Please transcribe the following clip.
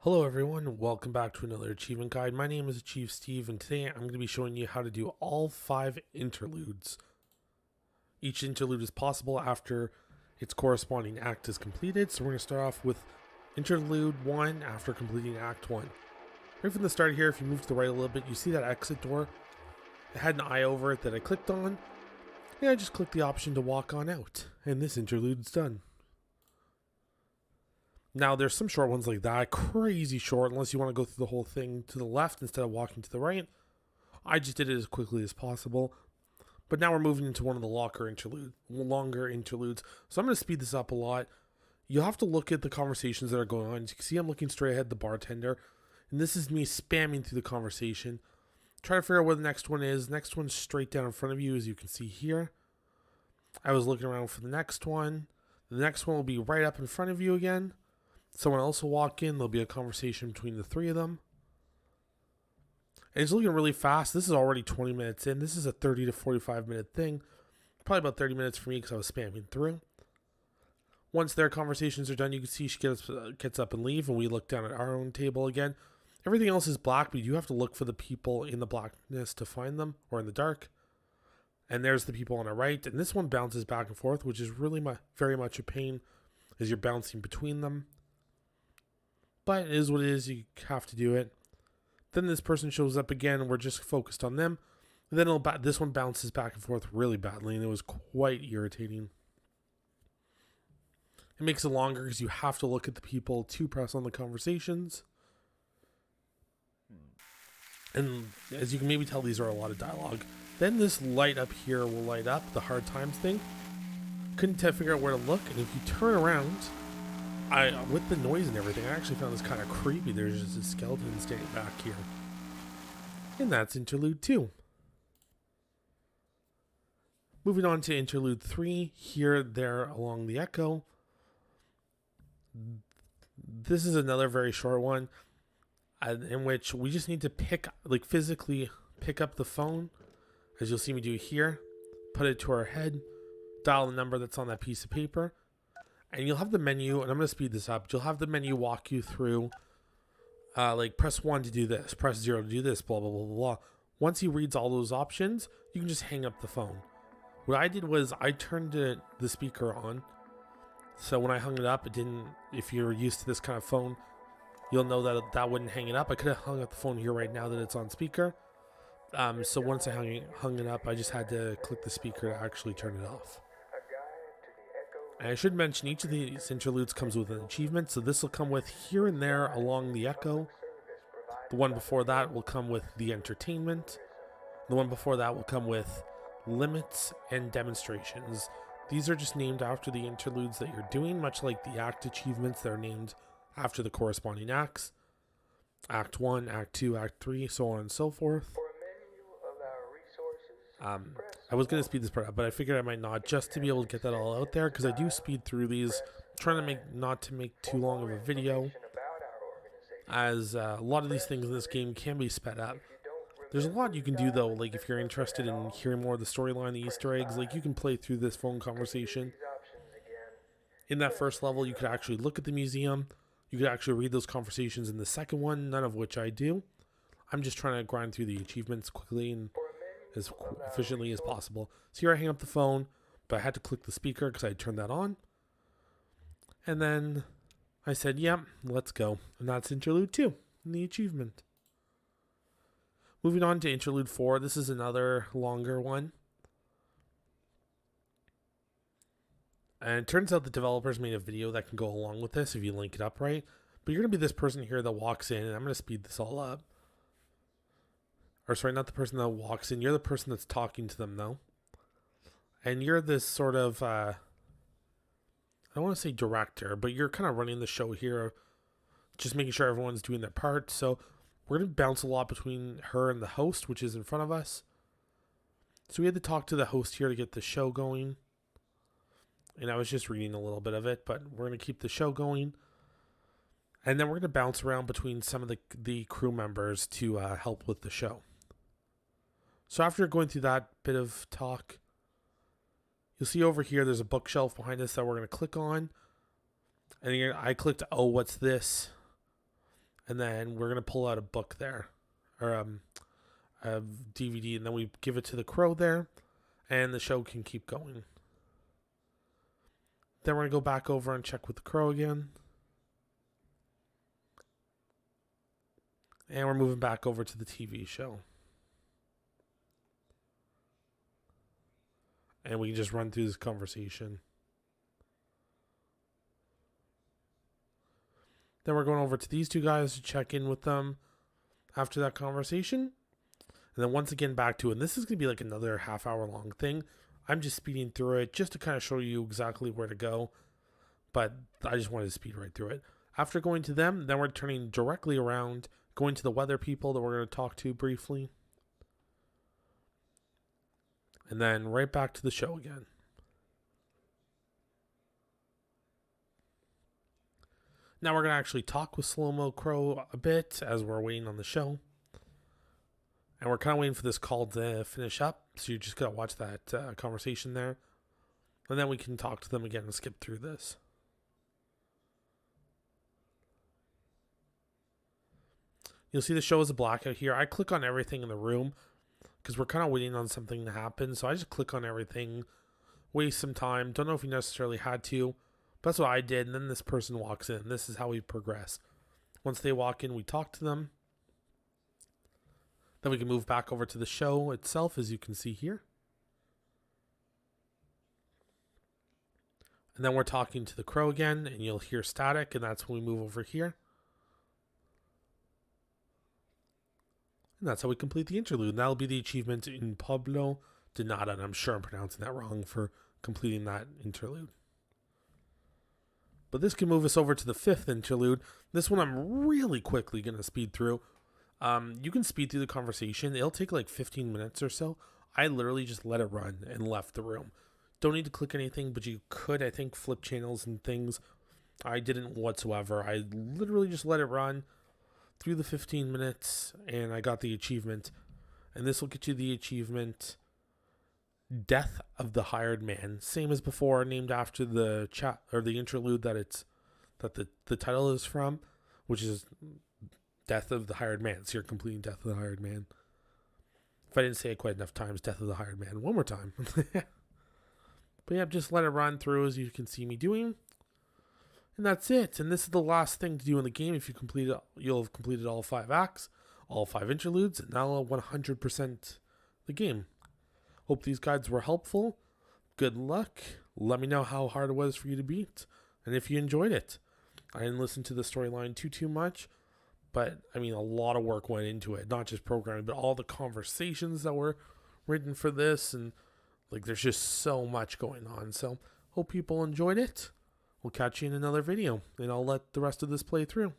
Hello everyone, welcome back to another achievement guide. My name is Chief Steve and today I'm going to be showing you how to do all 5 interludes. Each interlude is possible after its corresponding act is completed, so we're going to start off with interlude 1 after completing act 1. Right from the start here, if you move to the right a little bit, you see that exit door. It had an eye over it that I clicked on, and I just clicked the option to walk on out, and this interlude's done. Now, there's some short ones like that, crazy short, unless you want to go through the whole thing to the left instead of walking to the right. I just did it as quickly as possible. But now we're moving into one of the longer interludes. So I'm going to speed this up a lot. You'll have to look at the conversations that are going on. As you can see, I'm looking straight ahead at the bartender. And this is me spamming through the conversation. Try to figure out where the next one is. Next one's straight down in front of you, as you can see here. I was looking around for the next one. The next one will be right up in front of you again. Someone else will walk in. There'll be a conversation between the 3 of them. And it's looking really fast. This is already 20 minutes in. This is a 30 to 45 minute thing. Probably about 30 minutes for me because I was spamming through. Once their conversations are done, you can see she gets up and leave, and we look down at our own table again. Everything else is black, but you have to look for the people in the blackness to find them, or in the dark. And there's the people on our right. And this one bounces back and forth, which is really very much a pain as you're bouncing between them. But it is what it is. You have to do it. Then this person shows up again, and we're just focused on them. And then this one bounces back and forth really badly, and it was quite irritating. It makes it longer because you have to look at the people to press on the conversations. And as you can maybe tell, these are a lot of dialogue. Then this light up here will light up, the hard times thing. Couldn't figure out where to look, and if you turn around, with the noise and everything, I actually found this kind of creepy. There's just a skeleton standing back here. And that's interlude 2. Moving on to interlude 3, here, there, along the echo. This is another very short one in which we just need to physically pick up the phone, as you'll see me do here, put it to our head, dial the number that's on that piece of paper, and you'll have the menu, and I'm going to speed this up. You'll have the menu walk you through, press 1 to do this, press 0 to do this, blah, blah, blah, blah, blah. Once he reads all those options, you can just hang up the phone. What I did was I turned the speaker on, so when I hung it up, it didn't, if you're used to this kind of phone, you'll know that wouldn't hang it up. I could have hung up the phone here right now that it's on speaker. So once I hung it up, I just had to click the speaker to actually turn it off. And I should mention each of these interludes comes with an achievement, so this will come with here and there along the echo. The one before that will come with the entertainment. The one before that will come with limits and demonstrations. These are just named after the interludes that you're doing, much like the act achievements. They're named after the corresponding acts. Act 1, Act 2, Act 3, so on and so forth. I was going to speed this part up, but I figured I might not, just to be able to get that all out there, because I do speed through these, trying to not to make too long of a video, as a lot of these things in this game can be sped up. There's a lot you can do, though, like if you're interested in hearing more of the storyline, the Easter eggs, like you can play through this phone conversation. In that first level, you could actually look at the museum, you could actually read those conversations in the second one, none of which I do. I'm just trying to grind through the achievements quickly and as efficiently as possible. So here I hang up the phone, but I had to click the speaker because I had turned that on. And then I said, yep, let's go. And that's interlude 2 in the achievement. Moving on to interlude 4. This is another longer one. And it turns out the developers made a video that can go along with this if you link it up right. But you're going to be this person here that walks in, and I'm going to speed this all up. Or sorry, not the person that walks in. You're the person that's talking to them, though. And you're this sort of, I don't want to say director, but you're kind of running the show here. Just making sure everyone's doing their part. So we're going to bounce a lot between her and the host, which is in front of us. So we had to talk to the host here to get the show going. And I was just reading a little bit of it, but we're going to keep the show going. And then we're going to bounce around between some of the crew members to help with the show. So after going through that bit of talk, you'll see over here there's a bookshelf behind us that we're going to click on. And I clicked, oh, what's this? And then we're going to pull out a book there, or a DVD, and then we give it to the crow there, and the show can keep going. Then we're going to go back over and check with the crow again. And we're moving back over to the TV show. And we can just run through this conversation. Then we're going over to these two guys to check in with them after that conversation. And then once again back to it. And this is going to be like another half-hour long thing. I'm just speeding through it just to kind of show you exactly where to go. But I just wanted to speed right through it. After going to them, then we're turning directly around, going to the weather people that we're going to talk to briefly. And then right back to the show again. Now we're going to actually talk with Slow-Mo Crow a bit as we're waiting on the show. And we're kind of waiting for this call to finish up. So you just got to watch that conversation there. And then we can talk to them again and skip through this. You'll see the show is a blackout here. I click on everything in the room because we're kind of waiting on something to happen. So I just click on everything, waste some time. Don't know if we necessarily had to. But that's what I did, and then this person walks in. This is how we progress. Once they walk in, we talk to them. Then we can move back over to the show itself, as you can see here. And then we're talking to the crow again, and you'll hear static, and that's when we move over here. And that's how we complete the interlude. And that'll be the achievement in Pueblo de Nada, and I'm sure I'm pronouncing that wrong for completing that interlude. But this can move us over to the 5th interlude. This one I'm really quickly going to speed through. You can speed through the conversation. It'll take like 15 minutes or so. I literally just let it run and left the room. Don't need to click anything, but you could, I think, flip channels and things. I didn't whatsoever. I literally just let it run through the 15 minutes, and I got the achievement. And this will get you the achievement Death of the Hired Man, same as before, named after the chat or the interlude that the title is from, which is Death of the Hired Man. So you're completing Death of the Hired Man. If I didn't say it quite enough times, Death of the Hired Man. One more time. But yeah, just let it run through as you can see me doing. And that's it. And this is the last thing to do in the game. If you complete it, you'll have completed all 5 acts, all 5 interludes, and now 100% the game. Hope these guides were helpful. Good luck. Let me know how hard it was for you to beat, and if you enjoyed it. I didn't listen to the storyline too much, but I mean, a lot of work went into it. Not just programming, but all the conversations that were written for this, and like, there's just so much going on. So, hope people enjoyed it. We'll catch you in another video, and I'll let the rest of this play through.